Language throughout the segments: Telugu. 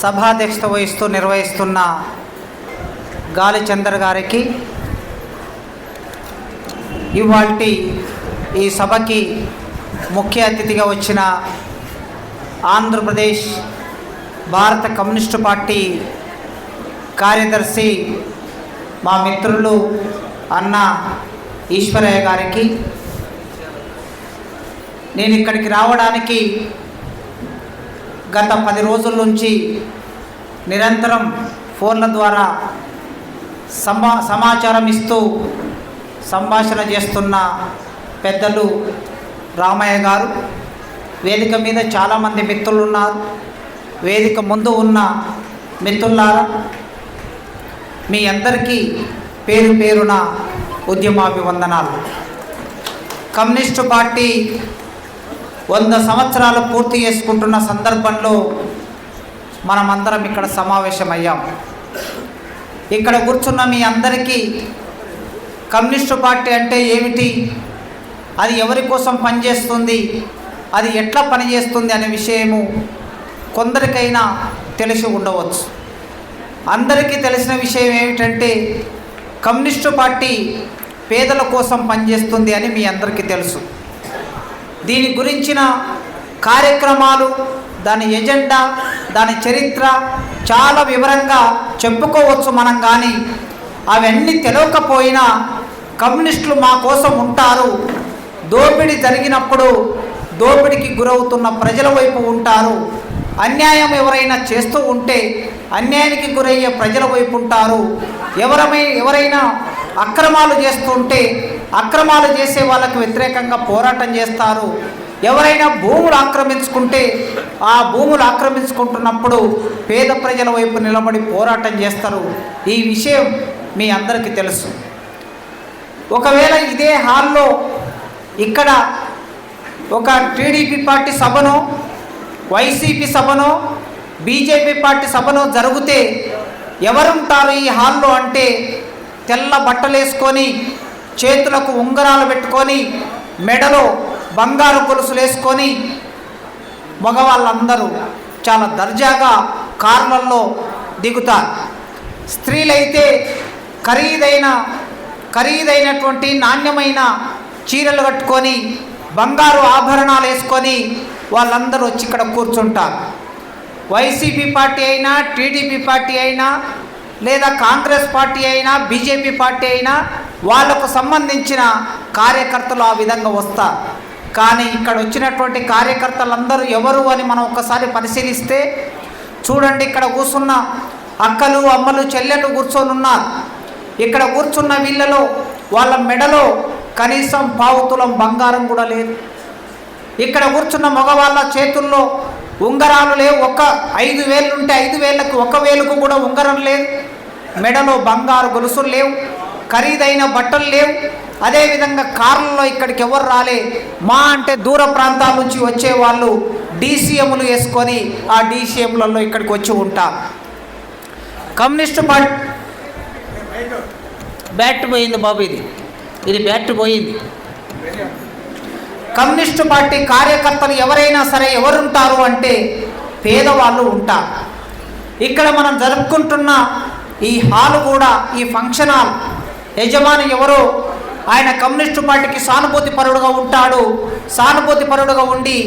సభాధ్యక్షత వహిస్తూ నిర్వహిస్తున్న గాలి చందర్ గారికి ఇవాల్టి ఈ సభకి ముఖ్య అతిథిగా వచ్చిన ఆంధ్రప్రదేశ్ భారత కమ్యూనిస్టు పార్టీ కార్యదర్శి మా మిత్రులు అన్న ఈశ్వరయ్య గారికి, నేను ఇక్కడికి రావడానికి గత 10 రోజుల నుంచి నిరంతరం ఫోన్ల ద్వారా సమాచారం ఇస్తూ సంభాషణ చేస్తున్న పెద్దలు రామయ్య గారు, వేదిక మీద చాలామంది మిత్రులు ఉన్నారు. వేదిక ముందు ఉన్న మిత్రులారా, మీ అందరికీ పేరు పేరున ఉద్యమాభివందనాలు. కమ్యూనిస్టు పార్టీ 100 సంవత్సరాలు పూర్తి చేసుకుంటున్న సందర్భంలో మనమందరం ఇక్కడ సమావేశమయ్యాం. ఇక్కడ కూర్చున్న మీ అందరికీ కమ్యూనిస్టు పార్టీ అంటే ఏమిటి, అది ఎవరి కోసం పనిచేస్తుంది, అది ఎట్లా పనిచేస్తుంది అనే విషయము కొందరికైనా తెలిసి ఉండవచ్చు. అందరికీ తెలిసిన విషయం ఏమిటంటే కమ్యూనిస్టు పార్టీ పేదల కోసం పనిచేస్తుంది అని మీ అందరికీ తెలుసు. దీని గురించిన కార్యక్రమాలు, దాని ఎజెండా, దాని చరిత్ర చాలా వివరంగా చెప్పుకోవచ్చు మనం. కానీ అవన్నీ తెలియకపోయినా కమ్యూనిస్టులు మా కోసం ఉంటారు, దోపిడీ జరిగినప్పుడు దోపిడీకి గురవుతున్న ప్రజల వైపు ఉంటారు, అన్యాయం ఎవరైనా చేస్తూ ఉంటే అన్యాయానికి గురయ్యే ప్రజల వైపు ఉంటారు, ఎవరైనా అక్రమాలు చేస్తుంటే అక్రమాలు చేసే వాళ్ళకు వ్యతిరేకంగా పోరాటం చేస్తారు, ఎవరైనా భూములు ఆక్రమించుకుంటే ఆ భూములు ఆక్రమించుకుంటున్నప్పుడు పేద ప్రజల వైపు నిలబడి పోరాటం చేస్తారు. ఈ విషయం మీ అందరికీ తెలుసు. ఒకవేళ ఇదే హాల్లో ఇక్కడ ఒక టీడీపీ పార్టీ సభనో, వైసీపీ సభనో, బీజేపీ పార్టీ సభనో జరిగితే ఎవరుంటారు ఈ హాల్లో అంటే తెల్ల బట్టలు వేసుకొని, చేతులకు ఉంగరాలు పెట్టుకొని, మెడలో బంగారు గొలుసులు వేసుకొని మగవాళ్ళందరూ చాలా దర్జాగా కార్లలో దిగుతారు. స్త్రీలైతే ఖరీదైనటువంటి నాణ్యమైన చీరలు కట్టుకొని, బంగారు ఆభరణాలు వేసుకొని వాళ్ళందరూ వచ్చి ఇక్కడ కూర్చుంటారు. వైసీపీ పార్టీ అయినా, టీడీపీ పార్టీ అయినా, లేదా కాంగ్రెస్ పార్టీ అయినా, బీజేపీ పార్టీ అయినా వాళ్ళకు సంబంధించిన కార్యకర్తలు ఆ విధంగా వస్తారు. కానీ ఇక్కడ వచ్చినటువంటి కార్యకర్తలందరూ ఎవరు అని మనం ఒక్కసారి పరిశీలిస్తే చూడండి, ఇక్కడ కూర్చున్న అక్కలు, అమ్మలు, చెల్లెలు కూర్చొని ఉన్నారు. ఇక్కడ కూర్చున్న వీళ్ళలో వాళ్ళ మెడలో కనీసం పావుతులం బంగారం కూడా లేదు. ఇక్కడ కూర్చున్న మగవాళ్ళ చేతుల్లో ఉంగరాలు లేవు. 5 వేలు ఉంటే 5 వేలకు 1 వేలకు కూడా ఉంగరం లేదు. మెడలో బంగారు గొలుసులు లేవు, ఖరీదైన బట్టలు లేవు. అదేవిధంగా కార్లలో ఇక్కడికి ఎవరు రాలే. మా అంటే దూర ప్రాంతాల నుంచి వచ్చేవాళ్ళు డీసీఎంలు వేసుకొని ఆ డీసీఎంలలో ఇక్కడికి వచ్చి ఉంటారు. కమ్యూనిస్టు పార్టీ బ్యాట్ పోయింది బాబు, ఇది బ్యాట్ పోయింది. కమ్యూనిస్టు పార్టీ కార్యకర్తలు ఎవరైనా సరే ఎవరుంటారు అంటే పేదవాళ్ళు ఉంటారు. ఇక్కడ మనం జరుపుకుంటున్న ఈ హాలు కూడా, ఈ ఫంక్షన్ హాల్ యజమాని ఎవరో ఆయన కమ్యూనిస్టు పార్టీకి సానుభూతి పరుడుగా ఉంటాడు. సానుభూతి పరుడుగా ఉండి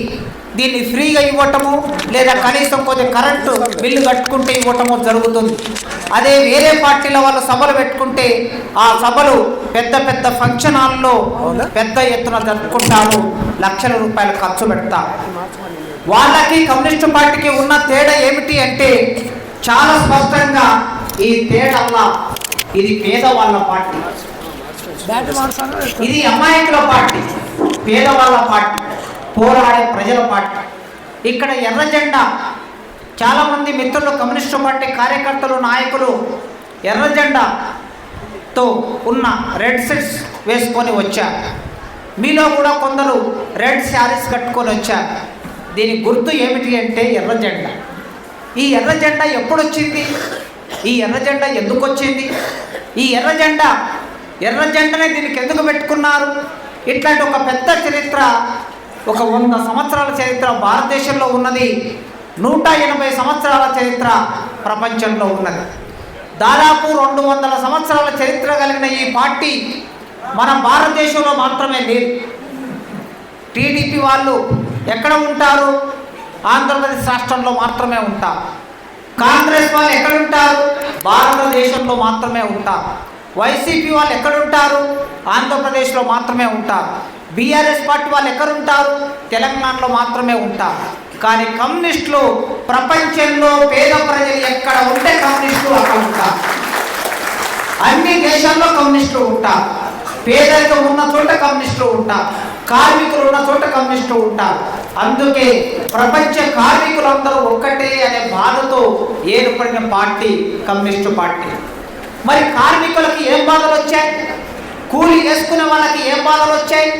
దీన్ని ఫ్రీగా ఇవ్వటము, లేదా కనీసం కొద్దిగా కరెంటు బిల్లు కట్టుకుంటే ఇవ్వటము జరుగుతుంది. అదే వేరే పార్టీల వాళ్ళు సభలు పెట్టుకుంటే ఆ సభలు పెద్ద పెద్ద ఫంక్షన్ హాల్లో పెద్ద ఎత్తున జరుపుకుంటారు, లక్షల రూపాయలు ఖర్చు పెడతారు. వాళ్ళకి కమ్యూనిస్టు పార్టీకి ఉన్న తేడా ఏమిటి అంటే చాలా స్పష్టంగా ఈ తేడా, ఇది పేదవాళ్ళ పార్టీ, ఇది అమాయకుల పార్టీ, పేదవాళ్ళ పార్టీ, పోరాడే ప్రజల పార్టీ. ఇక్కడ ఎర్ర జెండా, చాలామంది మిత్రులు కమ్యూనిస్టు పార్టీ కార్యకర్తలు, నాయకులు ఎర్ర జెండాతో ఉన్న రెడ్ షర్ట్స్ వేసుకొని వచ్చారు. మీలో కూడా కొందరు రెడ్ శారీస్ కట్టుకొని వచ్చారు. దీని గుర్తు ఏమిటి అంటే ఎర్ర జెండా. ఈ ఎర్ర జెండా ఎప్పుడు వచ్చింది, ఈ ఎర్ర జెండా ఎందుకు వచ్చింది, ఈ ఎర్ర జెండానే దీనికి ఎందుకు పెట్టుకున్నారు? ఇట్లాంటి ఒక పెద్ద చరిత్ర, ఒక 100 సంవత్సరాల చరిత్ర భారతదేశంలో ఉన్నది. 180 సంవత్సరాల చరిత్ర ప్రపంచంలో ఉన్నది. దాదాపు 200 సంవత్సరాల చరిత్ర కలిగిన ఈ పార్టీ మన భారతదేశంలో మాత్రమే లేదు. టీడీపీ వాళ్ళు ఎక్కడ ఉంటారు? ఆంధ్రప్రదేశ్ రాష్ట్రంలో మాత్రమే ఉంటారు. కాంగ్రెస్ వాళ్ళు ఎక్కడుంటారు? భారతదేశంలో మాత్రమే ఉంటారు. వైసీపీ వాళ్ళు ఎక్కడుంటారు? ఆంధ్రప్రదేశ్లో మాత్రమే ఉంటారు. బీఆర్ఎస్ పార్టీ వాళ్ళు ఎక్కడుంటారు? తెలంగాణలో మాత్రమే ఉంటారు. కానీ కమ్యూనిస్టులు ప్రపంచంలో పేద ప్రజలు ఎక్కడ ఉంటే కమ్యూనిస్టులు అక్కడ ఉంటారు. అన్ని దేశాల్లో కమ్యూనిస్టులు ఉంటారు. పేదరికం ఉన్న చోట కమ్యూనిస్టులు ఉంటారు. కార్మికులు ఉన్న చోట కమ్యూనిస్టులు ఉంటారు. అందుకే ప్రపంచ కార్మికులందరూ ఒక్కటే అనే బాధతో ఏర్పడిన పార్టీ కమ్యూనిస్టు పార్టీ. మరి కార్మికులకి ఏం బాధలు వచ్చాయి? కూలి వేసుకునే వాళ్ళకి ఏం బాధలు వచ్చాయి?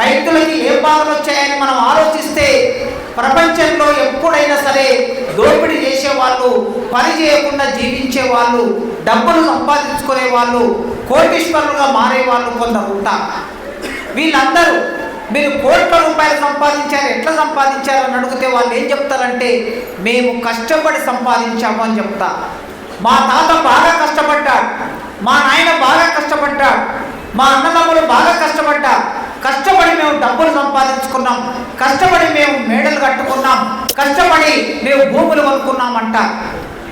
రైతులకి ఏం బాధలు వచ్చాయని మనం ఆలోచిస్తే ప్రపంచంలో ఎప్పుడైనా సరే దోపిడీ చేసేవాళ్ళు, పని చేయకుండా జీవించే వాళ్ళు, డబ్బులు సంపాదించుకునే వాళ్ళు, కోటీశ్వరులుగా మారే వాళ్ళు కొందరు ఉంటారు. వీళ్ళందరూ మీరు కోట్ల రూపాయలు సంపాదించారు, ఎట్లా సంపాదించారు అని అడిగితే వాళ్ళు ఏం చెప్తారంటే మేము కష్టపడి సంపాదించాము అని చెప్తారు. మా తాత బాగా కష్టపడ్డాడు, మా నాయన బాగా కష్టపడ్డాడు, మా అన్నదమ్ములు బాగా కష్టపడ్డారు, కష్టపడి మేము డబ్బులు సంపాదించుకున్నాం, కష్టపడి మేము మేడలు కట్టుకున్నాం, కష్టపడి మేము భూములు కొనుక్కున్నామంట.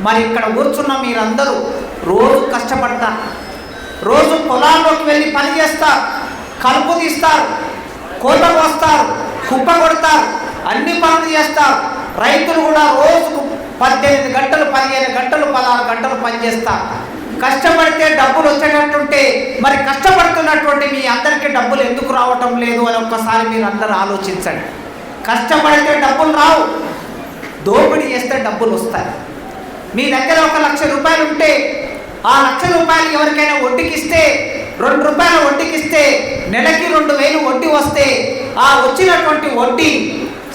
మరి ఇక్కడ కూర్చున్న మీరందరూ రోజు కష్టపడతారు, రోజు పొలాల్లోకి వెళ్ళి పని చేస్తారు, కలుపు తీస్తారు, కోత కోస్తారు, కుప్ప కొడతారు, అన్ని పనులు చేస్తారు. రైతులు కూడా రోజుకు 18 గంటలు, 15 గంటలు, 16 గంటలు పనిచేస్తారు. కష్టపడితే డబ్బులు వచ్చేటట్టుంటే మరి కష్టపడుతున్నటువంటి మీ అందరికీ డబ్బులు ఎందుకు రావటం లేదు అని ఒక్కసారి మీరు అందరూ ఆలోచించండి. కష్టపడితే డబ్బులు రావు, దోపిడీ చేస్తే డబ్బులు వస్తాయి. మీ దగ్గర 1 లక్ష రూపాయలు ఉంటే ఆ 1,00,000 రూపాయలు ఎవరికైనా వడ్డీకిస్తే, 2 రూపాయల వడ్డీకిస్తే నెలకి 2,000 వడ్డీ వస్తే ఆ వచ్చినటువంటి వడ్డీ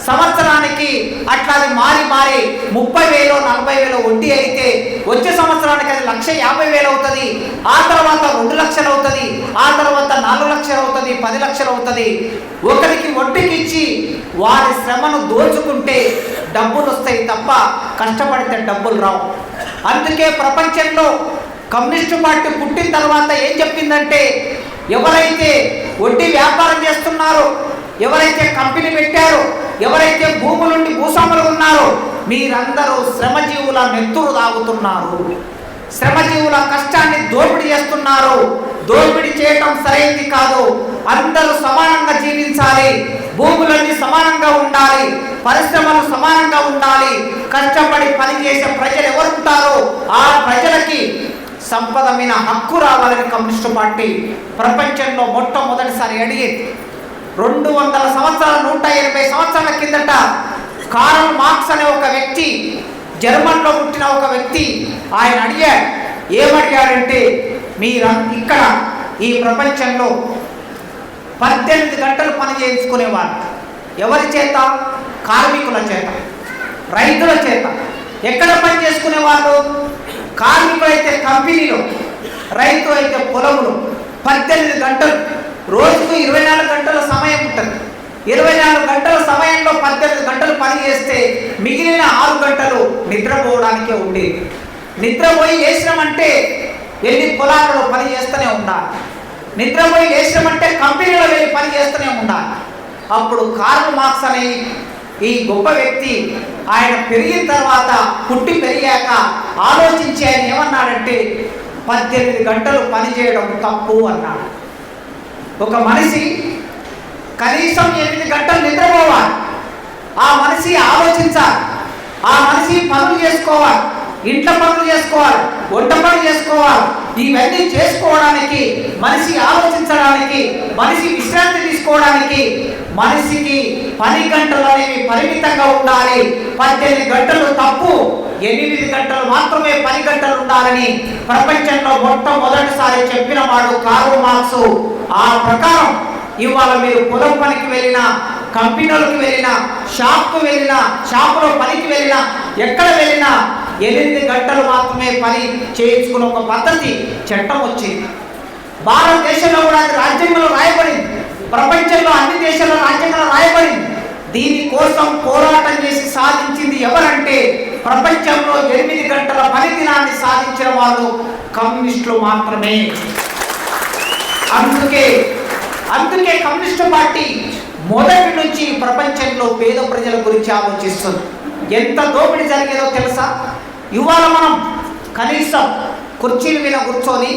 సంవత్సరానికి అట్లా అది మారి 30,000, 40,000 వడ్డీ అయితే వచ్చే సంవత్సరానికి అది 1,50,000 అవుతుంది. ఆ తర్వాత 2 లక్షలు అవుతుంది, ఆ తర్వాత 4 లక్షలు అవుతుంది, 10 లక్షలు అవుతుంది. ఒకరికి వడ్డీకి ఇచ్చి వారి శ్రమను దోచుకుంటే డబ్బులు వస్తాయి తప్ప కష్టపడితే డబ్బులు రావు. అందుకే ప్రపంచంలో కమ్యూనిస్టు పార్టీ పుట్టిన తర్వాత ఏం చెప్పిందంటే ఎవరైతే వడ్డీ వ్యాపారం చేస్తున్నారో, ఎవరైతే కంపెనీ పెట్టారో, ఎవరైతే భూములుండి భూస్వాములు ఉన్నారో మీరందరూ శ్రమజీవుల నెత్తురు తాగుతున్నారు, శ్రమజీవుల కష్టాన్ని దోపిడీ చేస్తున్నారు. దోపిడీ చేయటం సరైనది కాదు. అందరూ సమానంగా జీవించాలి, భూములన్నీ సమానంగా ఉండాలి, పరిశ్రమలు సమానంగా ఉండాలి. కష్టపడి పనిచేసే ప్రజలు ఎవరుంటారో ఆ ప్రజలకి సంపద మీద హక్కు రావాలని కమ్యూనిస్టు పార్టీ ప్రపంచంలో మొట్టమొదటిసారి అడిగేది. 200 సంవత్సరాల 180 సంవత్సరాల కిందట కార్ల్ మార్క్స్ అనే ఒక వ్యక్తి, జర్మన్లో పుట్టిన ఒక వ్యక్తి, ఆయన అడిగాడు. ఏమడిగాడంటే మీరు ఇక్కడ ఈ ప్రపంచంలో 18 గంటలు పని చేయించుకునేవారు. ఎవరి చేత? కార్మికుల చేత, రైతుల చేత. ఎక్కడ పని చేసుకునేవాళ్ళు? కార్మికులైతే కంపెనీలో, రైతు అయితే పొలంలో. 18 గంటలు, రోజుకు 24 గంటల సమయం ఉంటుంది. 24 గంటల సమయంలో 18 గంటలు పని చేస్తే మిగిలిన 6 గంటలు నిద్రపోవడానికే ఉండేది. నిద్రపోయి లేచినామంటే వెళ్ళి పొలాలలో పని చేస్తూనే ఉండాలి, నిద్రపోయి లేచినామంటే కంపెనీలో వెళ్ళి పని చేస్తూనే ఉండాలి. అప్పుడు కార్ల్ మార్క్స్ అనే ఈ గొప్ప వ్యక్తి ఆయన పెరిగిన తర్వాత, పుట్టి పెరిగాక ఆలోచించి ఆయన ఏమన్నాడంటే 18 గంటలు పని చేయడం తప్పు అన్నాడు. ఒక మనిషి కనీసం 8 గంటలు నిద్రపోవాలి. ఆ మనిషి ఆలోచించాలి, ఆ మనిషి పనులు చేసుకోవాలి, ఇంట్లో పనులు చేసుకోవాలి, వంట పనులు చేసుకోవాలి. ఇవన్నీ చేసుకోవడానికి, మనిషి ఆలోచించడానికి, మనిషి విశ్రాంతి తీసుకోవడానికి మనిషికి పని గంటలు అనేవి పరిమితంగా ఉండాలి. 18 గంటలు తప్పు, 8 గంటలు మాత్రమే పని గంటలు ఉండాలని ప్రపంచంలో మొట్టమొదటిసారి చెప్పిన వాడు కార్ల్ మార్క్స్. ఆ ప్రకారం ఇవాళ మీరు పొలం పనికి వెళ్ళినా, కంపెనీలకు వెళ్ళినా, షాప్కు వెళ్ళినా, షాపులో పనికి వెళ్ళినా, ఎక్కడ వెళ్ళినా 8 గంటలు మాత్రమే పని చేయించుకున్న ఒక పద్ధతి, చట్టం వచ్చింది. భారతదేశంలో కూడా అది రాజ్యాంగంలో రాయబడింది, ప్రపంచంలో అన్ని దేశాల్లో రాజ్యాంగంలో రాయబడింది. దీనికోసం పోరాటం చేసి సాధించింది ఎవరంటే ప్రపంచంలో 8 గంటల పని దినాన్ని సాధించిన వాళ్ళు కమ్యూనిస్టులు మాత్రమే. అందుకే కమ్యూనిస్టు పార్టీ మొదటి నుంచి ప్రపంచంలో పేద ప్రజల గురించి ఆలోచిస్తుంది. ఎంత దోపిడీ జరిగేదో తెలుసా? ఇవాళ మనం కనీసం కుర్చీల మీద కూర్చొని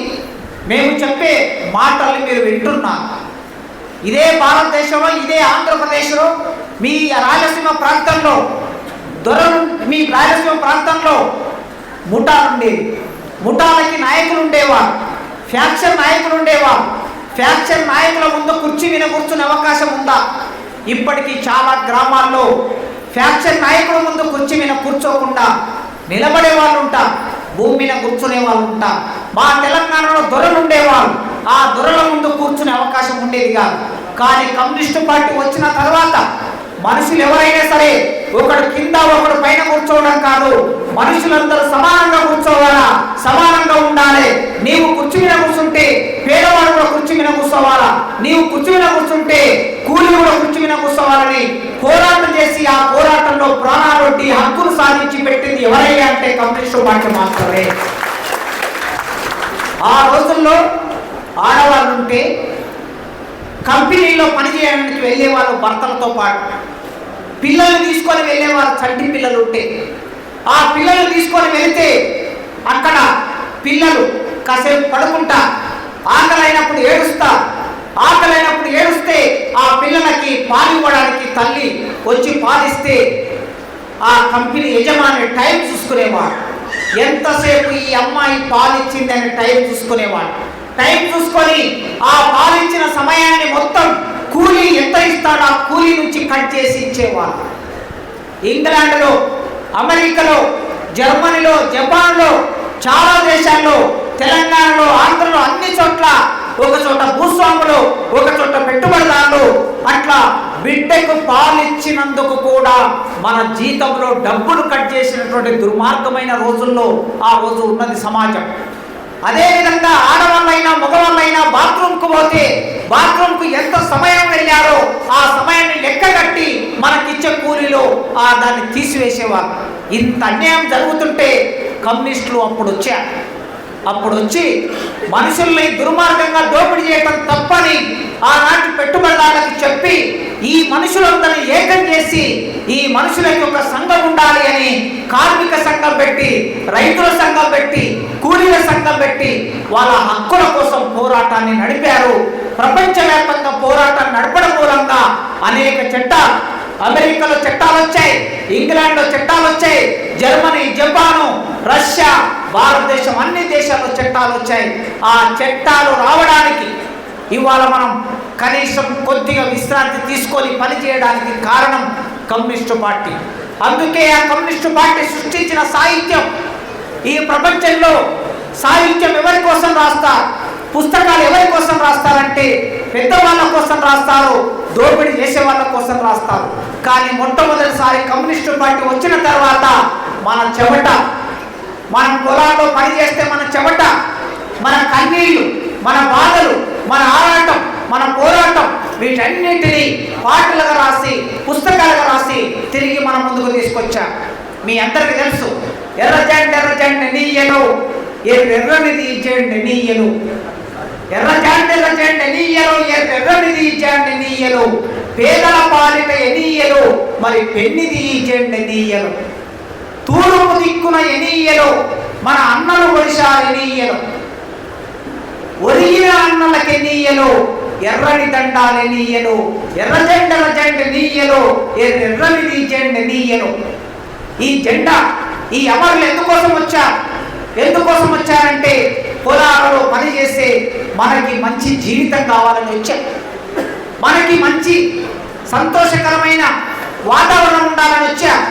మేము చెప్పే మాటల్ని మీరు వింటున్నారు. ఇదే భారతదేశంలో, ఇదే ఆంధ్రప్రదేశ్లో, మీ రాయలసీమ ప్రాంతంలో మీ రాయలసీమ ప్రాంతంలో ముఠాలు ఉండేవి. ముఠాలకి నాయకులు ఉండేవారు, ఫ్యాక్షన్ నాయకులు ఉండేవారు. ఫ్యాక్షన్ నాయకుల ముందు కుర్చీ మీద కూర్చునే అవకాశం ఉందా? ఇప్పటికీ చాలా గ్రామాల్లో ఫ్యాక్షన్ నాయకుల ముందు కుర్చీ మీద కూర్చోకుండా నిలబడే వాళ్ళు ఉంటారు, భూమి మీద కూర్చునే వాళ్ళు ఉంటారు. మా తెలంగాణలో దొరలు ఉండేవాళ్ళు, ఆ దొరల ముందు కూర్చునే అవకాశం ఉండేది కాదు. కానీ కమ్యూనిస్టు పార్టీ వచ్చిన తర్వాత మనుషులు ఎవరైనా సరే ఒకడు కింద ఒకడు పైన కూర్చోవడం కాదు, మనుషులందరూ సమానంగా కూర్చోవాలా, సమానంగా ఉండాలి. నీవు కుర్చీ మీద కూర్చుంటే పేదవాడు కూడా కుర్చీ మీద కూర్చోవాలా, నీవు కుర్చీ మీద కూర్చుంటే కూలి కూడా కుర్చీ మీద కూర్చోవాలని పోరాటం చేసి ఆ పోరాటంలో ప్రాణాలొడ్డి హక్కులు సాధించి పెట్టింది ఎవరయ్యా అంటే కమ్యూనిస్టు పార్టీ మాత్రమే. ఆ రోజుల్లో ఆడవాళ్ళు ఉంటే కంపెనీలో పనిచేయడానికి వెళ్ళేవాళ్ళు భర్తలతో పాటు, పిల్లల్ని తీసుకొని వెళ్ళేవారు. చంటి పిల్లలు ఉంటే ఆ పిల్లలు తీసుకొని వెళితే అక్కడ పిల్లలు కాసేపు పడుకుంటా, ఆకలైనప్పుడు ఏడుస్తే ఆ పిల్లలకి పాలు ఇవ్వడానికి తల్లి వచ్చి పాలిస్తే ఆ కంపెనీ యజమాని టైం చూసుకునేవాడు. ఎంతసేపు ఈ అమ్మాయి పాలిచ్చింది అని టైం చూసుకునేవాడు. టైం చూసుకొని ఆ పాలించిన సమయాన్ని మొత్తం కూలీ ఎంత ఇస్తాడో ఆ కూలీ నుంచి కట్ చేసి ఇచ్చేవాడు. ఇంగ్లాండ్లో, అమెరికాలో, జర్మనీలో, జపాన్లో, చాలా దేశాల్లో, తెలంగాణలో, ఆంధ్రలో, అన్ని చోట్ల, ఒక చోట భూస్వాములు, ఒక చోట పెట్టుబడిదారులు, అట్లా బిడ్డకు పాలిచ్చినందుకు కూడా మన జీతంలో డబ్బులు కట్ చేసినటువంటి దుర్మార్గమైన రోజుల్లో ఆ రోజు ఉన్నది సమాజం. అదేవిధంగా ఆడవాళ్ళైనా మగవాళ్ళైనా బాత్రూమ్కు పోతే బాత్రూమ్కు ఎంత సమయం వెళ్ళారో ఆ సమయాన్ని లెక్క కట్టి మనకిచ్చే కూలీలో దాన్ని తీసివేసేవారు. ఇంత అన్యాయం జరుగుతుంటే కమ్యూనిస్టులు అప్పుడు వచ్చి మనుషుల్ని దుర్మార్గంగా దోపిడీ చేయడం తప్పని ఆనాటి పెట్టుబడిదారులకు చెప్పి ఈ మనుషులందరినీ ఏకం చేసి ఈ మనుషులకి ఒక సంఘం ఉండాలి అని కార్మిక సంఘం పెట్టి, రైతుల సంఘం పెట్టి, కూలీల సంఘం పెట్టి వాళ్ళ హక్కుల కోసం పోరాటాన్ని నడిపారు. ప్రపంచవ్యాప్తంగా పోరాటాన్ని నడపడం మూలంగా అనేక చట్టాలు, అమెరికాలో చట్టాలు వచ్చాయి, ఇంగ్లాండ్లో చట్టాలు వచ్చాయి, జర్మనీ, జపాను, రష్యా, భారతదేశం అన్ని దేశాల్లో చట్టాలు వచ్చాయి. ఆ చట్టాలు రావడానికి ఇవాళ మనం కనీసం కొద్దిగా విశ్రాంతి తీసుకొని పనిచేయడానికి కారణం కమ్యూనిస్టు పార్టీ. అందుకే ఆ కమ్యూనిస్టు పార్టీ సృష్టించిన సాహిత్యం, ఈ ప్రపంచంలో సాహిత్యం ఎవరి కోసం రాస్తారు, పుస్తకాలు ఎవరి కోసం రాస్తారంటే పెద్దవాళ్ళ కోసం రాస్తారు, దోపిడీ చేసే వాళ్ళ కోసం రాస్తారు. కానీ మొట్టమొదటిసారి కమ్యూనిస్టు పార్టీ వచ్చిన తర్వాత మన చెమట, మనం పొలాల్లో పని చేస్తే మన చెమట, మన కన్నీళ్లు, మన బాధలు, మన ఆరాటం, మన పోరాటం, వీటన్నిటినీ పాటలుగా రాసి, పుస్తకాలుగా రాసి తిరిగి మన ముందుకు తీసుకొచ్చాం. మీ అందరికీ తెలుసు, ఎర్రజెండ నీయలు, ఎర్రనిది జెండ నీయలు, ఎర్రజెండ నీయలు, ఎర్రనిది జెండ నీయలు, పేదల పాలిట ఎనీయలు, మరి పెన్నిది జెండ నీయలు, తూర్పు దిక్కున ఎనీయలు, మన అన్నలు ఒడిశారు ఎనీయలు, ఒరిగిన అన్నలకి నీయలు, ఎర్రని దండాలెనీయలు, ఎర్రజెండల జెండ నీయలు, ఎర్రనిది జెండ నీయలు. ఈ జెండా, ఈ అమరులు ఎందుకోసం వచ్చారంటే పొలాలలో పనిచేస్తే మనకి మంచి జీవితం కావాలని వచ్చారు, మనకి మంచి సంతోషకరమైన వాతావరణం ఉండాలని వచ్చారు,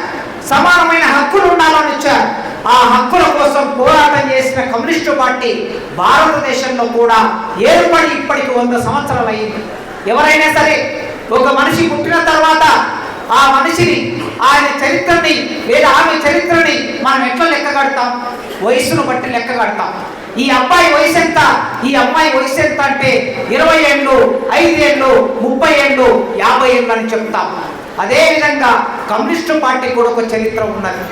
సమానమైన హక్కులు ఉండాలని వచ్చారు. ఆ హక్కుల కోసం పోరాటం చేసిన కమ్యూనిస్టు పార్టీ భారతదేశంలో కూడా ఏర్పడి ఇప్పటికి 100 సంవత్సరాలు అయింది. ఎవరైనా సరే ఒక మనిషి పుట్టిన తర్వాత ఆ మనిషిని, ఆయన చరిత్రని లేదా ఆమె చరిత్రని మనం ఎట్లా లెక్క కడతాం? వయసును బట్టి లెక్క కడతాం. ఈ అబ్బాయి వయసు ఎంత, ఈ అమ్మాయి వయసు ఎంత అంటే 20 ఏళ్ళు, 5 ఏళ్ళు, 30 ఏళ్ళు, 50 ఏళ్ళు అని చెప్తాం. అదేవిధంగా కమ్యూనిస్టు పార్టీ కూడా ఒక చరిత్ర ఉన్నది.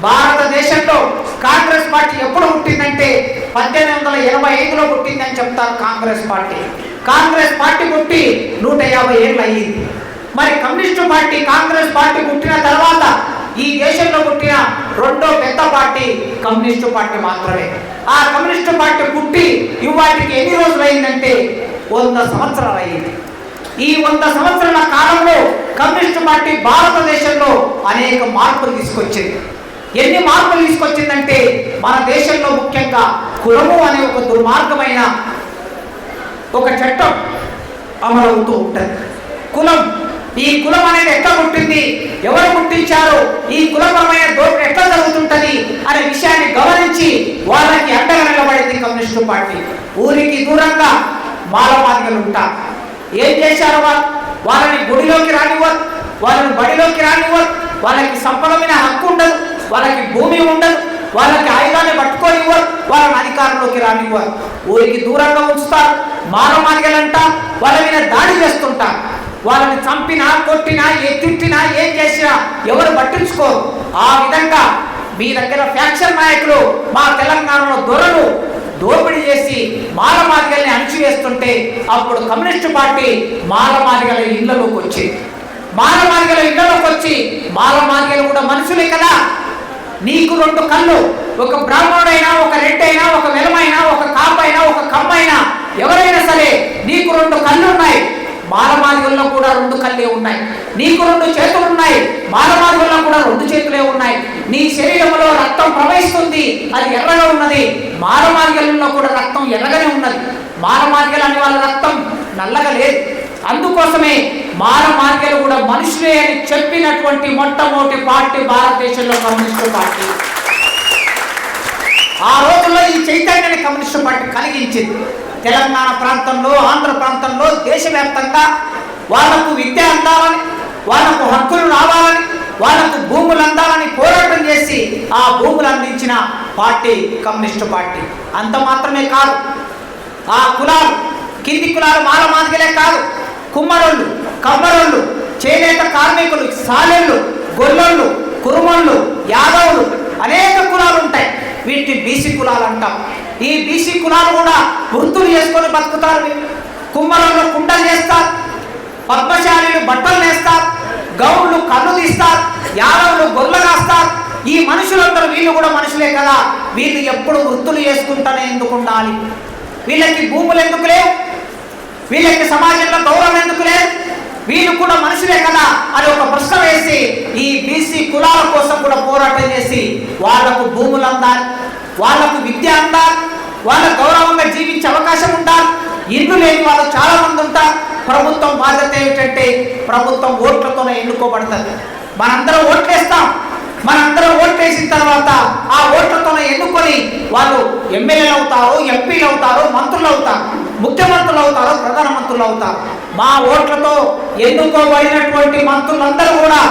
భారతదేశంలో కాంగ్రెస్ పార్టీ ఎప్పుడు పుట్టిందంటే 1885లో పుట్టిందని చెప్తారు. కాంగ్రెస్ పార్టీ పుట్టి 150 ఏళ్ళు అయ్యింది. మరి కమ్యూనిస్టు పార్టీ కాంగ్రెస్ పార్టీ పుట్టిన తర్వాత ఈ దేశంలో పుట్టిన రెండో పెద్ద పార్టీ కమ్యూనిస్టు పార్టీ మాత్రమే. ఆ కమ్యూనిస్టు పార్టీ పుట్టి ఇవాటికి ఎన్ని రోజులు అయిందంటే 100 సంవత్సరాలు అయ్యింది. ఈ 100 సంవత్సరాల కాలంలో కమ్యూనిస్టు పార్టీ భారతదేశంలో అనేక మార్పులు తీసుకొచ్చింది. ఎన్ని మార్పులు తీసుకొచ్చిందంటే మన దేశంలో ముఖ్యంగా కులము అనే ఒక దుర్మార్గమైన ఒక చట్టం అమలవుతూ ఉంటుంది. ఈ కులం అనేది ఎట్లా పుట్టింది, ఎవరు పుట్టించారు, ఈ కులపరమైన దోపిడీ ఎట్లా జరుగుతుంటది అనే విషయాన్ని గమనించి వాళ్ళకి అండగా నిలబడింది కమ్యూనిస్టు పార్టీ. ఊరికి దూరంగా మాలమాదిగలు ఉంటారు. ఏం చేశారు? వాళ్ళని గుడిలోకి రానివ్వరు, వాళ్ళని బడిలోకి రానివ్వరు, వాళ్ళకి సంపద మీద హక్కు ఉండదు, వాళ్ళకి భూమి ఉండదు, వాళ్ళకి ఆయుధాన్ని పట్టుకోనివ్వరు, వాళ్ళని అధికారంలోకి రానివ్వరు, ఊరికి దూరంగా ఉంచుతారు. మాలమాదిగలంట వాళ్ళ మీద దాడి చేస్తుంటారు. వాళ్ళని చంపినా కొట్టినా తిట్టినా ఏం చేసినా ఎవరు పట్టించుకోరు. ఆ విధంగా మీ దగ్గర ఫ్యాక్షన్ నాయకులు మా తెలంగాణలో దొరలు దోపిడీ చేసి మాలమాదిగల్ని అణిచివేస్తుంటే అప్పుడు కమ్యూనిస్టు పార్టీ మాలమాదిగల ఇళ్లలోకి వచ్చింది. మాలమాదిగలు కూడా మనుషులే కదా, నీకు 2 కళ్ళు, ఒక బ్రాహ్మణుడైనా, ఒక రెడ్డైనా, ఒక వెలమైనా, ఒక కాపైనా, ఒక కమ్మైనా, ఎవరైనా సరే నీకు 2 కళ్ళు ఉన్నాయి. మాలమాదిగల్లో కూడా 2 కళ్ళే ఉన్నాయి. నీకు 2 చేతులు ఉన్నాయి, మాలమాదిగల్లో కూడా 2 చేతులే ఉన్నాయి. నీ శరీరంలో రక్తం ప్రవహిస్తుంది, అది ఎర్రగా ఉన్నది. మాలమాదిగల్లో కూడా రక్తం ఎర్రగానే ఉన్నది. మాలమాదిగలు అనే వాళ్ళ రక్తం నల్లగా లేదు. అందుకోసమే మాలమాదిగలు కూడా మనుషులే అని చెప్పినటువంటి మొట్టమొదటి పార్టీ భారతదేశంలో కమ్యూనిస్టు పార్టీ. ఆ రోజుల్లో ఈ చైతన్యాన్ని కమ్యూనిస్టు పార్టీ కలిగించింది. తెలంగాణ ప్రాంతంలో, ఆంధ్ర ప్రాంతంలో, దేశవ్యాప్తంగా వాళ్లకు విద్య అందాలని, వాళ్లకు హక్కులు రావాలని, వాళ్లకు భూములు అందాలని పోరాటం చేసి ఆ భూములు అందించిన పార్టీ కమ్యూనిస్టు పార్టీ. అంత మాత్రమే కాదు, ఆ కులాలు, కింది కులాలు మాలమాదిగలే కాదు, కుమ్మరోళ్ళు, కమ్మరోళ్ళు, చేనేత కార్మికులు, సాలెళ్ళు, గొల్లొళ్ళు, కురుమళ్ళు, యాదవులు, అనేక కులాలు ఉంటాయి. వీటిని బీసీ కులాలు అంటాం. ఈ బీసీ కులాలు కూడా వృత్తులు చేసుకొని బతుకుతారు. కుమ్మరోళ్ళు కుండలు చేస్తారు, పద్మశాలీలు బట్టలు వేస్తారు, గౌళ్ళు కళ్ళు తీస్తారు, యాదవులు గొర్రెలు కాస్తారు. ఈ మనుషులందరూ వీళ్ళు కూడా మనుషులే కదా, వీళ్ళు ఎప్పుడు వృత్తులు చేసుకుంటానే ఎందుకు ఉండాలి? వీళ్ళకి భూములు ఎందుకు లేవు? వీళ్ళకి సమాజంలో గౌరవం ఎందుకు లేదు? వీళ్ళు కూడా మనుషులే కదా అని ఒక ప్రశ్న వేసి ఈ బీసీ కులాల కోసం కూడా పోరాటం చేసి వాళ్లకు భూములు అందాలి, వాళ్లకు విద్య అందాలి, వాళ్ళ గౌరవంగా జీవించే అవకాశం ఉండాలి. ఇల్లు లేని వాళ్ళు చాలా మంది ఉంటారు. ప్రభుత్వం బాధ్యత ఏమిటంటే ప్రభుత్వం ఓట్లతోనే ఎన్నుకోబడుతుంది. మనందరం ఓట్లేస్తాం. మనందరం ఓట్లేసిన తర్వాత ఆ ఓట్లతోనే ఎన్నుకొని వాళ్ళు ఎమ్మెల్యేలు అవుతారు, ఎంపీలు అవుతారు, మంత్రులు అవుతారు, ముఖ్యమంత్రులు అవుతారు, ప్రధానమంత్రులు అవుతారు. మా ఓట్లతో ఎన్నుకోబడినటువంటి మంత్రులందరూ కూడా,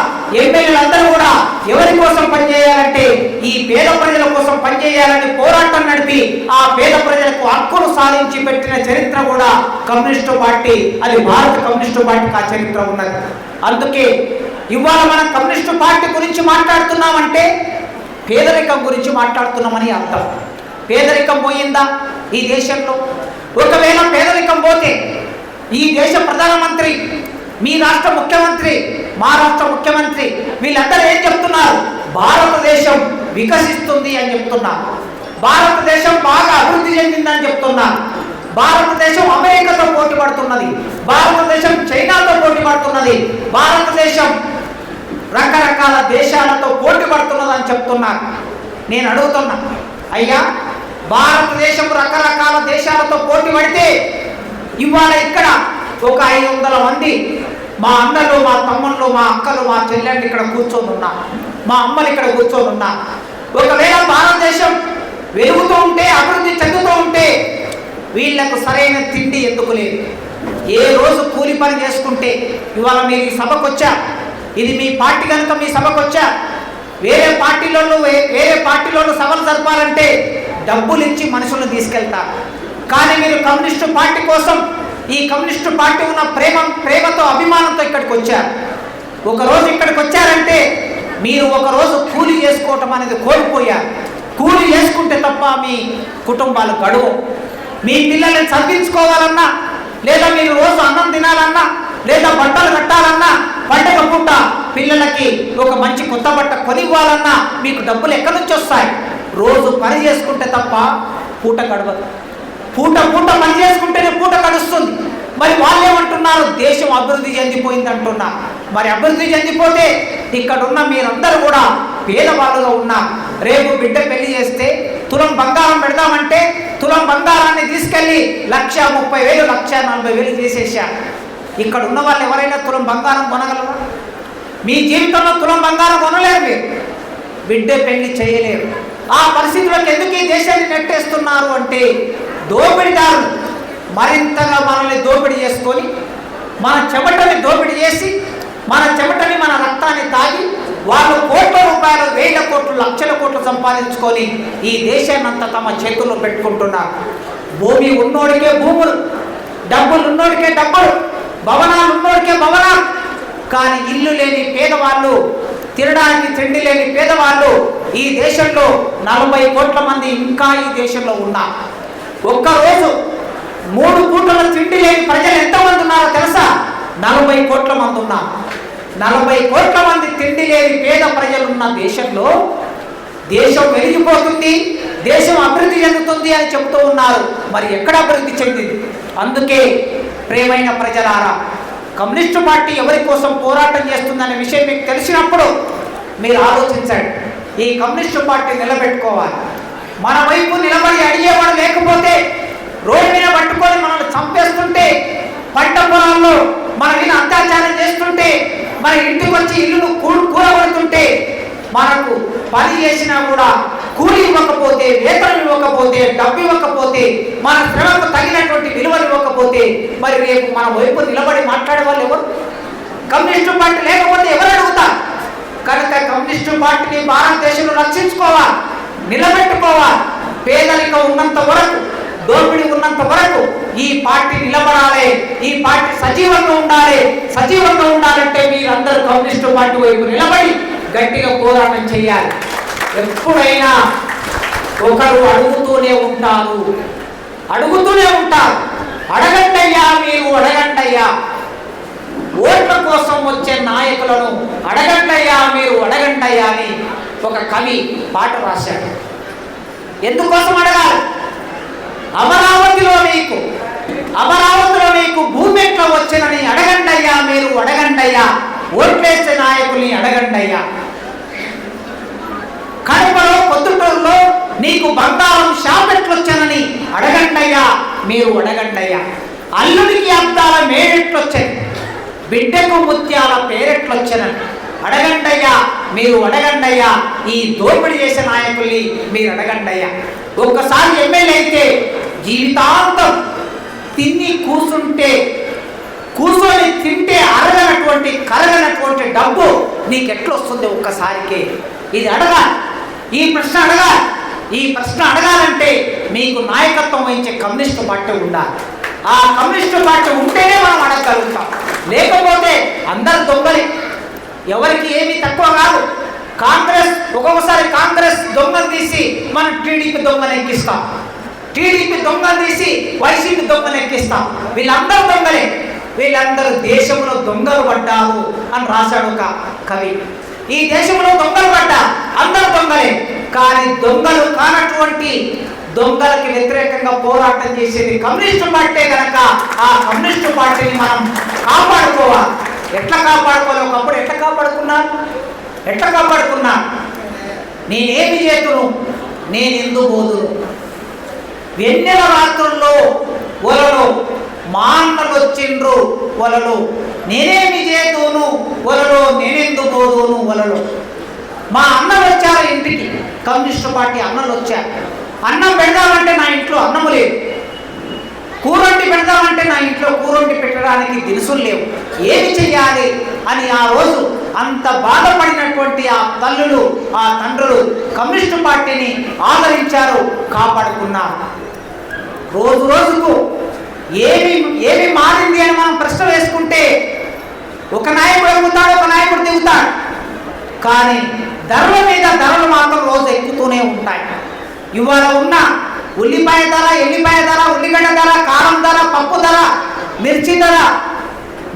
ఎమ్మెల్యేలందరూ కూడా ఎవరి కోసం పనిచేయాలంటే ఈ పేద ప్రజల కోసం పనిచేయాలని పోరాటం నడిపి ఆ పేద ప్రజలకు హక్కులు సాధించి పెట్టిన చరిత్ర కూడా కమ్యూనిస్టు పార్టీ. అది భారత కమ్యూనిస్టు పార్టీకి ఆ చరిత్ర ఉన్నది. అందుకే ఇవాళ మనం కమ్యూనిస్టు పార్టీ గురించి మాట్లాడుతున్నామంటే పేదరికం గురించి మాట్లాడుతున్నామని అర్థం. పేదరికం పోయిందా ఈ దేశంలో? ఒకవేళ పేదరికం పోతే ఈ దేశ ప్రధానమంత్రి, మీ రాష్ట్ర ముఖ్యమంత్రి, మా రాష్ట్ర ముఖ్యమంత్రి వీళ్ళందరూ ఏం చెప్తున్నారు? భారతదేశం వికసిస్తుంది అని చెప్తున్నారు. భారతదేశం బాగా అభివృద్ధి చెందిందని చెప్తున్నారు. భారతదేశం అమెరికాతో పోటీ పడుతున్నది, భారతదేశం చైనాతో పోటీ పడుతున్నది, భారతదేశం రకరకాల దేశాలతో పోటీ పడుతున్నదని చెప్తున్నారు. నేను అడుగుతున్నా, అయ్యా భారతదేశం రకరకాల దేశాలతో పోటీ పడితే ఇవాళ ఇక్కడ ఒక 500 మంది మా అన్నలు, మా తమ్ముళ్ళు, మా అక్కలు, మా చెల్లెళ్ళు ఇక్కడ కూర్చొని ఉన్నా, మా అమ్మలు ఇక్కడ కూర్చొని ఉన్నా. ఒకవేళ భారతదేశం వెలుగుతూ ఉంటే, అభివృద్ధి చెందుతూ ఉంటే వీళ్లకు సరైన తిండి ఎందుకు లేదు? ఏ రోజు కూలి పని చేసుకుంటే ఇవాళ మీరు ఈ సభకు వచ్చా, ఇది మీ పార్టీ కనుక మీ సభకు వచ్చా. వేరే పార్టీలోనూ సభలు జరపాలంటే డబ్బులు ఇచ్చి మనుషులను తీసుకెళ్తారు. కానీ మీరు కమ్యూనిస్టు పార్టీ కోసం, ఈ కమ్యూనిస్టు పార్టీ ఉన్న ప్రేమతో, అభిమానంతో ఇక్కడికి వచ్చారు. ఒకరోజు ఇక్కడికి వచ్చారంటే మీరు ఒకరోజు కూలి చేసుకోవటం అనేది కోల్పోయారు. కూలి చేసుకుంటే తప్ప మీ కుటుంబాలు గడువు. మీ పిల్లల్ని చదివించుకోవాలన్నా, లేదా మీరు రోజు అన్నం తినాలన్నా, లేదా బట్టలు కట్టాలన్నా, పండగ పూట పిల్లలకి ఒక మంచి కొత్త బట్ట కొనివ్వాలన్నా మీకు డబ్బులు ఎక్కడి నుంచి వస్తాయి? రోజు పని చేసుకుంటే తప్ప పూట గడవదు. పూట పని చేసుకుంటేనే పూట గడుస్తుంది. మరి వాళ్ళు ఏమంటున్నారు? దేశం అభివృద్ధి చెందిపోయింది అంటున్నారు. మరి అభివృద్ధి చెందిపోతే ఇక్కడున్న మీరందరూ కూడా పేదవాళ్ళుగా ఉన్నారు. రేపు బిడ్డ పెళ్లి చేస్తే తులం బంగారం పెడదామంటే తులం బంగారాన్ని తీసుకెళ్ళి 1,30,000 1,40,000 చేసేసారు. ఇక్కడ ఉన్న వాళ్ళు ఎవరైనా తులం బంగారం కొనగలరా? మీ జీవితంలో తులం బంగారం కొనలేరు. మీరు బిడ్డ పెళ్లి చేయలేరు. ఆ పరిస్థితులకు ఎందుకు ఈ దేశాన్ని నెట్టేస్తున్నారు అంటే దోపిడీదారులు మరింతగా మనల్ని దోపిడీ చేసుకొని, మన చెమటని దోపిడీ చేసి, మన చెమటని మన రక్తాన్ని తాగి వాళ్ళు కోట్ల రూపాయలు, 1,000 కోట్లు, లక్షల కోట్లు సంపాదించుకొని ఈ దేశాన్ని అంతా తమ చేతుల్లో పెట్టుకుంటున్నారు. భూమి ఉన్నోడికే భూములు, డబ్బులు ఉన్నోడికే డబ్బులు, భవనాలు ఉన్నోడికే భవనాలు. కానీ ఇల్లు లేని పేదవాళ్ళు, తినడానికి తిండి లేని పేదవాళ్ళు ఈ దేశంలో 40 కోట్ల మంది ఇంకా ఈ దేశంలో ఉన్నారు. ఒక్కరోజు 3 పూటల తిండి లేని ప్రజలు ఎంతమంది ఉన్నారో తెలుసా? 40 కోట్ల మంది ఉన్నారు. 40 కోట్ల మంది తిండి లేని పేద ప్రజలున్న దేశంలో దేశం వెలిగిపోతుంది, దేశం అభివృద్ధి చెందుతుంది అని చెబుతూ ఉన్నారు. మరి ఎక్కడ అభివృద్ధి చెందింది? అందుకే ప్రియమైన ప్రజలారా, కమ్యూనిస్టు పార్టీ ఎవరి కోసం పోరాటం చేస్తుందనే విషయం మీకు తెలిసినప్పుడు మీరు ఆలోచించండి. ఈ కమ్యూనిస్టు పార్టీ నిలబెట్టుకోవాలి. మన వైపు నిలబడి అడిగేవాడు లేకపోతే, రోడ్డు మీద పట్టుకొని మనల్ని చంపేస్తుంటే, పంట పొలాల్లో మన మీద అత్యాచారం చేస్తుంటే, మన ఇంటికి వచ్చి ఇల్లును కూలగొడుతుంటే, మనకు పని చేసినా కూడా కూలి ఇవ్వకపోతే, వేతనం ఇవ్వకపోతే, డబ్బు ఇవ్వకపోతే, మన శ్రమకు తగినటువంటి విలువలు ఇవ్వకపోతే, మరి రేపు మన వైపు నిలబడి మాట్లాడే వాళ్ళు ఎవరు? కమ్యూనిస్టు పార్టీ లేకపోతే ఎవరు అడుగుతారు? కనుక కమ్యూనిస్టు పార్టీని భారతదేశంలో రక్షించుకోవాలి, నిలబెట్టుకోవాలి. పేదరికం ఉన్నంత వరకు, దోపిడీ ఉన్నంత వరకు ఈ పార్టీ నిలబడాలి. ఈ పార్టీ సజీవంగా ఉండాలి. సజీవంగా ఉండాలంటే మీరందరూ కమ్యూనిస్టు పార్టీ వైపు నిలబడి గట్టిగా పోరాటం చేయాలి. ఎప్పుడైనా ఒకరు అడుగుతూనే ఉంటారు. అడగండయ్యా, మీరు అడగండయ్యా. ఓట్ల కోసం వచ్చే నాయకులను అడగండయ్యా, మీరు అడగండయ్యా అని ఒక కవి పాట రాశాడు. ఎందుకోసం అడగాలి? అమరావతిలో నీకు భూమి ఎట్లా వచ్చినని అడగండయ్యా, మీరు అడగండయ్యా. ఓట్లేసే నాయకుల్ని అడగండయ్యా. కడపలో, పొద్దుటూరులో నీకు బంగారం షాప్ ఎట్లొచ్చానని అడగండయ్యా, మీరు అడగండయ్యా. అల్లుడికి అద్దాల మేడెట్లొచ్చాయి, బిడ్డకు ముత్యాల పేరెట్లొచ్చానని అడగండయ్యా, మీరు అడగండయ్యా. ఈ దోపిడీ చేసే నాయకుల్ని మీరు అడగండయ్యా. ఒక్కసారి ఎమ్మెల్యే అయితే జీవితాంతం కూర్చొని తింటే కరగనటువంటి డబ్బు నీకు ఎట్లొస్తుంది ఒక్కసారికి? ఇది అడగాలి. ఈ ప్రశ్న అడగాలంటే మీకు నాయకత్వం వహించే కమ్యూనిస్టు పార్టీ ఉండాలి. ఆ కమ్యూనిస్టు పార్టీ ఉంటేనే మనం అడగగలుగుతాం. లేకపోతే అందరు దొంగలే, ఎవరికి ఏమీ తక్కువ కాదు. ఒక్కొక్కసారి కాంగ్రెస్ దొంగలు తీసి మనం టీడీపీ దొంగలు ఎక్కిస్తాం, టీడీపీ దొంగలు తీసి వైసీపీ దొంగలు ఎక్కిస్తాం. వీళ్ళందరూ దొంగలే. వీళ్ళందరూ దేశంలో దొంగలు పడ్డారు అని రాశాడు ఒక కవి. ఈ దేశంలో దొంగలు పడ్డా, అందరూ దొంగలే. కానీ దొంగలు కానటువంటి, దొంగలకి వ్యతిరేకంగా పోరాటం చేసేది కమ్యూనిస్టు పార్టీ. కనుక ఆ కమ్యూనిస్టు పార్టీని మనం కాపాడుకోవాలి. ఎట్లా కాపాడుకోవాలి? ఒకప్పుడు ఎట్లా కాపాడుకున్నా? నేనేమి చేతును, నేనెందు బోదును, వెన్నెల రాత్రుల్లో ఒలలో మా అన్నలు వచ్చిండ్రు ఒలలో, నేనేమి చేతును ఒలలో, నేనెందు బోదును ఒలలో. మా అన్నలు వచ్చారు ఇంటికి, కమ్యూనిస్టు పార్టీ అన్నలు వచ్చారు. అన్నం పెడదామంటే నా ఇంట్లో అన్నము లేదు, కూరొండి పెడదామంటే నా ఇంట్లో కూరొండి పెట్టడానికి దినుసులు లేవు. ఏమి చెయ్యాలి అని ఆ రోజు అంత బాధపడినటువంటి ఆ తల్లులు, ఆ తండ్రులు కమ్యూనిస్టు పార్టీని ఆదరించారు, కాపాడుకున్నారు. రోజుకు ఏమి మారింది అని మనం ప్రశ్న వేసుకుంటే ఒక నాయకుడు ఎక్కుతాడు, ఒక నాయకుడు దిగుతాడు. కానీ ధరల మీద ధరలు మాత్రం రోజు ఎక్కుతూనే ఉంటాయి. ఇవాళ ఉన్న ఉల్లిపాయ ధర, ఎల్లిపాయ ధర, ఉల్లిగడ్డ ధర, కారం ధర, పప్పు ధర, మిర్చి ధర,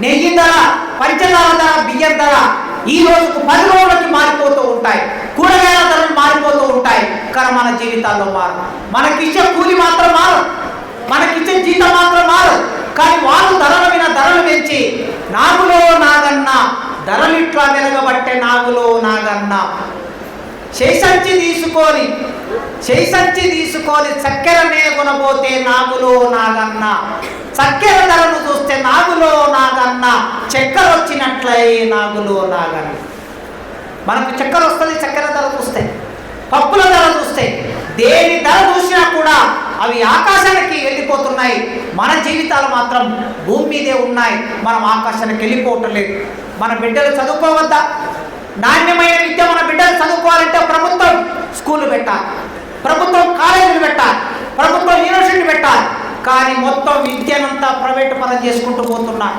నెయ్యి ధర, పంచదార ధర, బియ్యం ధర ఈ రోజుకు 10 రోజులకి మారిపోతూ ఉంటాయి. కూరగాయల ధరలు మారిపోతూ ఉంటాయి. కానీ మన జీవితాల్లో మారు. మనకిచ్చే కూలి మాత్రం మారు, మనకిచ్చే జీతం మాత్రం మారు. కానీ వాళ్ళు ధరల మీద ధరలు పెంచి నాగులో నాగన్న ధరలిట్లా వెలగబట్టే నాగులో నాగన్న చేసంచి తీసుకొని చక్కెరనే కొనబోతే నాగులో నాగన్న చక్కెర ధరను చూస్తే నాగులో నాగన్న చక్కెర వచ్చినట్లే నాగులో నాగన్న. మనకు చక్కెర వస్తుంది, చక్కెర ధర చూస్తే, పప్పుల ధర చూస్తే, దేని ధర చూసినా కూడా అవి ఆకాశానికి వెళ్ళిపోతున్నాయి. మన జీవితాలు మాత్రం భూమి మీదే ఉన్నాయి. మనం ఆకాశానికి వెళ్ళిపోవటం లేదు. మన బిడ్డలు చదువుకోవద్దా? నాణ్యమైన విద్య మన బిడ్డలు చదువుకోవాలంటే ప్రభుత్వం స్కూళ్ళు పెట్టాలి, ప్రభుత్వం కాలేజీలు పెట్టాలి, ప్రభుత్వం యూనివర్సిటీ పెట్టాలి. కానీ మొత్తం విద్యనంతా ప్రైవేటు పరం చేసుకుంటూ పోతున్నారు.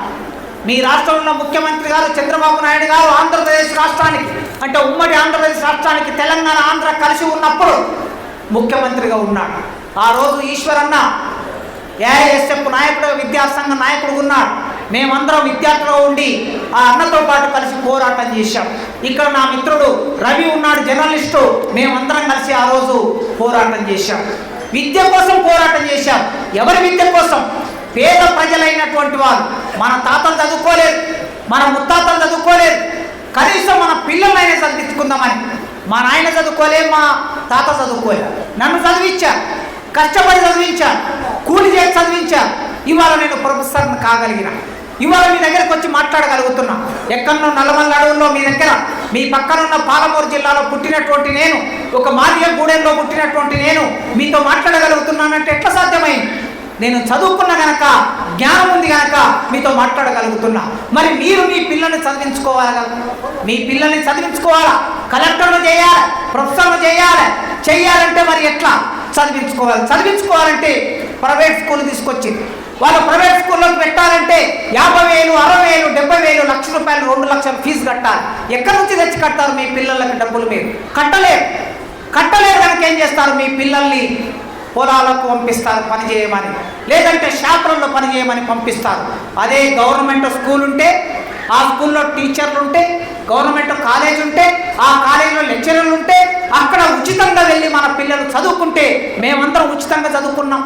మీ రాష్ట్రంలో ముఖ్యమంత్రి గారు చంద్రబాబు నాయుడు గారు ఆంధ్రప్రదేశ్ రాష్ట్రానికి, అంటే ఉమ్మడి ఆంధ్రప్రదేశ్ రాష్ట్రానికి తెలంగాణ ఆంధ్ర కలిసి ఉన్నప్పుడు ముఖ్యమంత్రిగా ఉన్నాడు. ఆ రోజు ఈశ్వరన్న ఏఐఎస్ఎఫ్ నాయకుడు, విద్యాసంఘ నాయకుడు ఉన్నాడు. మేమందరం విద్యార్థులుగా ఉండి ఆ అన్నతో పాటు కలిసి పోరాటం చేశాం. ఇక్కడ నా మిత్రుడు రవి ఉన్నాడు, జర్నలిస్టు. మేమందరం కలిసి ఆ రోజు పోరాటం చేశాం. విద్య కోసం పోరాటం చేశాం. ఎవరి విద్య కోసం? పేద ప్రజలైనటువంటి వారు. మన తాతలు చదువుకోలేదు, మన ముత్తాతలు చదువుకోలేదు, కనీసం మన పిల్లలైనా చదివించుకుందామని. మా నాయన చదువుకోలేదు, మా తాత చదువుకోలేదు. నన్ను చదివించారు, కష్టపడి చదివించారు, కూలి చేసి చదివించారు. ఇవాళ నేను ప్రొఫెసర్ని కాగలిగిన, ఇవాళ మీ దగ్గరకు వచ్చి మాట్లాడగలుగుతున్నా. ఎక్కడో నల్లమల్ల అడవుల్లో మీ దగ్గర, మీ పక్కనున్న పాలమూరు జిల్లాలో పుట్టినటువంటి నేను, ఒక మాదిగ గూడెంలో పుట్టినటువంటి నేను మీతో మాట్లాడగలుగుతున్నానంటే ఎట్లా సాధ్యమైంది? నేను చదువుకున్న గనక, జ్ఞానం ఉంది గనక మీతో మాట్లాడగలుగుతున్నా. మరి మీరు మీ పిల్లల్ని చదివించుకోవాలి కదా? మీ పిల్లల్ని చదివించుకోవాలా? కలెక్టర్లు చేయాలి, ప్రొఫెసర్లు చేయాలంటే మరి ఎట్లా చదివించుకోవాలి? చదివించుకోవాలంటే ప్రైవేట్ స్కూల్ తీసుకొచ్చింది. వాళ్ళు ప్రైవేట్ స్కూల్లోకి పెట్టాలంటే 50,000, 60,000, 70,000, ₹1,00,000, 2 లక్షలు ఫీజు కట్టాలి. ఎక్కడి నుంచి తెచ్చి కడతారు మీ పిల్లలకి డబ్బులు? మీరు కట్టలేరు కనుక ఏం చేస్తారు? మీ పిల్లల్ని పొలాలకు పంపిస్తారు పని చేయమని, లేదంటే షాపులలో పని చేయమని పంపిస్తారు. అదే గవర్నమెంట్ స్కూల్ ఉంటే, ఆ స్కూల్లో టీచర్లు ఉంటే, గవర్నమెంట్ కాలేజ్ ఉంటే, ఆ కాలేజీలో లెక్చరర్లు ఉంటే, అక్కడ ఉచితంగా వెళ్ళి మన పిల్లలు చదువుకుంటే, మేమందరం ఉచితంగా చదువుకున్నాం,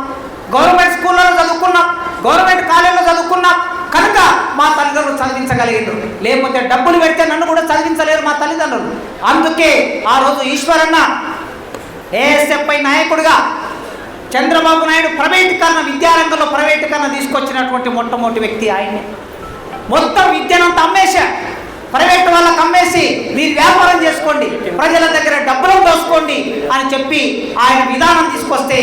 గవర్నమెంట్ స్కూళ్ళలో చదువుకున్నాం, గవర్నమెంట్ కాలేజీలో చదువుకున్నాం కనుక మా తల్లిదండ్రులు చదివించగలిగారు. లేకపోతే డబ్బులు పెడితే నన్ను కూడా చదివించలేరు మా తల్లిదండ్రులు. అందుకే ఆ రోజు ఈశ్వరన్న ఏఎస్ఎఫ్ఐ నాయకుడిగా చంద్రబాబు నాయుడు ప్రైవేటీకరణ, విద్యారంగంలో ప్రైవేటీకరణ తీసుకొచ్చినటువంటి మొట్టమొదటి వ్యక్తి ఆయనే. మొత్తం విద్యనంతా అమ్మేశా, ప్రైవేట్ వాళ్ళకి అమ్మేసి మీరు వ్యాపారం చేసుకోండి, ప్రజల దగ్గర డబ్బులు దోసుకోండి అని చెప్పి ఆయన విధానం తీసుకొస్తే,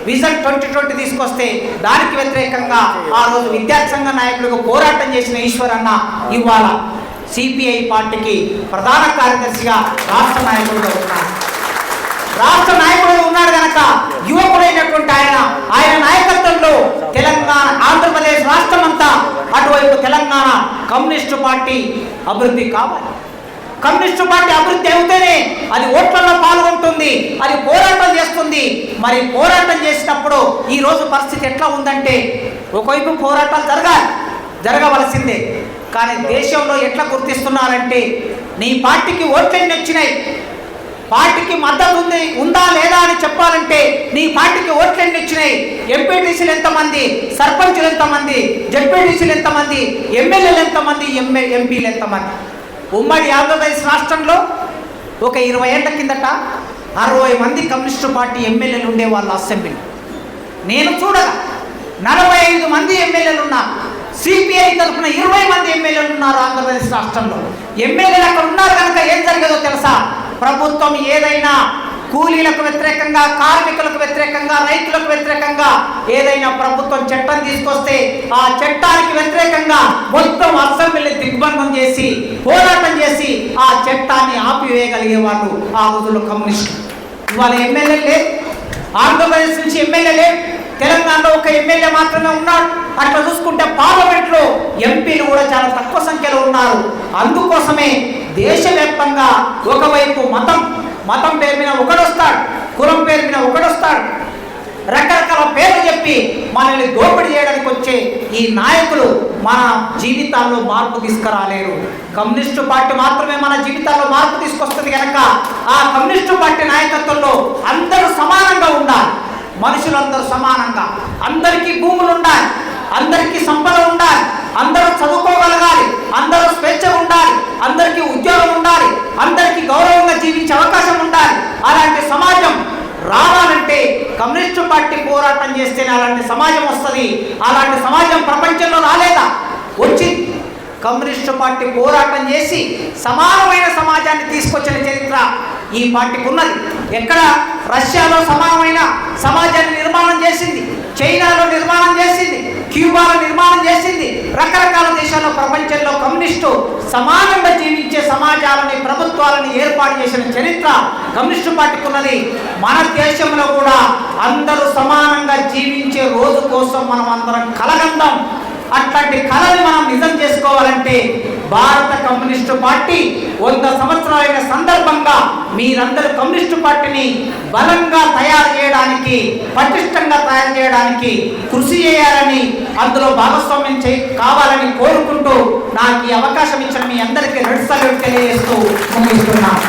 విజన్ 2020 తీసుకొస్తే దానికి వ్యతిరేకంగా ఆ రోజు విద్యార్థి సంఘ నాయకులకు పోరాటం చేసిన ఈశ్వరన్న ఇవాళ సిపిఐ పార్టీకి ప్రధాన కార్యదర్శిగా రాష్ట్ర నాయకుడిగా ఉన్నారు. రాష్ట్ర నాయకుడు ఉన్నాడు కనుక యువకుడైనటువంటి ఆయన నాయకత్వంలో తెలంగాణ, ఆంధ్రప్రదేశ్ రాష్ట్రం అంతా అటువైపు తెలంగాణ కమ్యూనిస్టు పార్టీ అభివృద్ధి కావాలి. కమ్యూనిస్టు పార్టీ అభివృద్ధి అవుతేనే అది ఓట్లలో పాల్గొంటుంది, అది పోరాటం చేస్తుంది. మరి పోరాటం చేసినప్పుడు ఈ రోజు పరిస్థితి ఎట్లా ఉందంటే, ఒకవైపు పోరాటాలు జరగవలసిందే. కానీ దేశంలో ఎట్లా గుర్తిస్తున్నారంటే, నీ పార్టీకి ఓట్లు ఎన్ని వచ్చినాయి, పార్టీకి మద్దతు ఉందా లేదా అని చెప్పాలంటే నీ పార్టీకి ఓట్లు ఎన్ని వచ్చినాయి, ఎంపీటీసీలు ఎంతమంది, సర్పంచులు ఎంతమంది, జడ్పీటీసీలు ఎంతమంది, ఎమ్మెల్యేలు ఎంతమంది, ఎంపీలు ఎంతమంది. ఉమ్మడి ఆంధ్రప్రదేశ్ రాష్ట్రంలో ఒక 20 ఏళ్ల కిందట 60 మంది కమ్యూనిస్టు పార్టీ ఎమ్మెల్యేలు ఉండేవాళ్ళు అసెంబ్లీ. నేను చూడగా 45 మంది ఎమ్మెల్యేలు ఉన్నారు. సిపిఐ తరఫున 20 మంది ఎమ్మెల్యేలు ఉన్నారు ఆంధ్రప్రదేశ్ రాష్ట్రంలో. ఎమ్మెల్యేలు అక్కడ ఉన్నారు కనుక ఏం జరిగేదో తెలుసా? ప్రభుత్వం ఏదైనా కూలీలకు వ్యతిరేకంగా, కార్మికులకు వ్యతిరేకంగా, రైతులకు వ్యతిరేకంగా ఏదైనా ప్రభుత్వం చట్టం తీసుకొస్తే ఆ చట్టానికి వ్యతిరేకంగా మొత్తం అసెంబ్లీని దిగ్బంధం చేసి, పోరాటం చేసి ఆ చట్టాన్ని ఆపివేయగలిగే వాళ్ళు ఆ రోజుల్లో కమ్యూనిస్టులు. ఇవాళ ఎమ్మెల్యే లేదు, ఆంధ్రప్రదేశ్ నుంచి ఎమ్మెల్యే లేదు, తెలంగాణలో ఒక ఎమ్మెల్యే మాత్రమే ఉన్నాడు. అట్లా చూసుకుంటే పార్లమెంట్లో ఎంపీలు కూడా చాలా తక్కువ సంఖ్యలో ఉన్నారు. అందుకోసమే దేశవ్యాప్తంగా ఒకవైపు మతం పేరు మీద ఒకడొస్తాడు, కులం పేరు మీద ఒకడొస్తాడు, రకరకాల పేర్లు చెప్పి మనల్ని దోపిడీ చేయడానికి వచ్చే ఈ నాయకులు మన జీవితాల్లో మార్పు తీసుకురాలేరు. కమ్యూనిస్టు పార్టీ మాత్రమే మన జీవితాల్లో మార్పు తీసుకొస్తుంది కనుక ఆ కమ్యూనిస్టు పార్టీ నాయకత్వంలో అందరూ సమానంగా ఉండాలి. మనుషులందరూ సమానంగా, అందరికీ భూములు ఉండాలి, అందరికీ సంపద ఉండాలి, అందరూ చదువుకోగలగాలి, అందరూ స్వేచ్ఛగా ఉండాలి, అందరికీ ఉద్యోగం ఉండాలి, అందరికీ గౌరవంగా జీవించే అవకాశం ఉండాలి. అలాంటి సమాజం రావాలంటే కమ్యూనిస్టు పార్టీ పోరాటం చేస్తేనే అలాంటి సమాజం వస్తుంది. అలాంటి సమాజం ప్రపంచంలో రాలేదా? వచ్చింది. కమ్యూనిస్టు పార్టీ పోరాటం చేసి సమానమైన సమాజాన్ని తీసుకొచ్చిన చరిత్ర ఈ పార్టీకి ఉన్నది. ఎక్కడ? రష్యాలో సమానమైన సమాజాన్ని నిర్మాణం చేసింది, చైనాలో నిర్మాణం చేసింది, క్యూబాలో నిర్మాణం చేసింది. రకరకాల దేశాల్లో ప్రపంచంలో కమ్యూనిస్టు సమానంగా జీవించే సమాజాలని, ప్రభుత్వాలను ఏర్పాటు చేసిన చరిత్ర కమ్యూనిస్టు పార్టీకి ఉన్నది. మన దేశంలో కూడా అందరూ సమానంగా జీవించే రోజు కోసం మనం అందరం కలగందాం. అట్లాంటి కళని మనం నిజం చేసుకోవాలంటే భారత కమ్యూనిస్టు పార్టీ 100 సంవత్సరాలైన సందర్భంగా మీరందరూ కమ్యూనిస్టు పార్టీని బలంగా తయారు చేయడానికి, పటిష్టంగా తయారు చేయడానికి కృషి చేయాలని, అందులో భాగస్వామ్యం కావాలని కోరుకుంటూ నాకు ఈ అవకాశం ఇచ్చిన మీ అందరికీ రెడ్ సల్యూట్ తెలియజేస్తూ ముగిస్తున్నాను.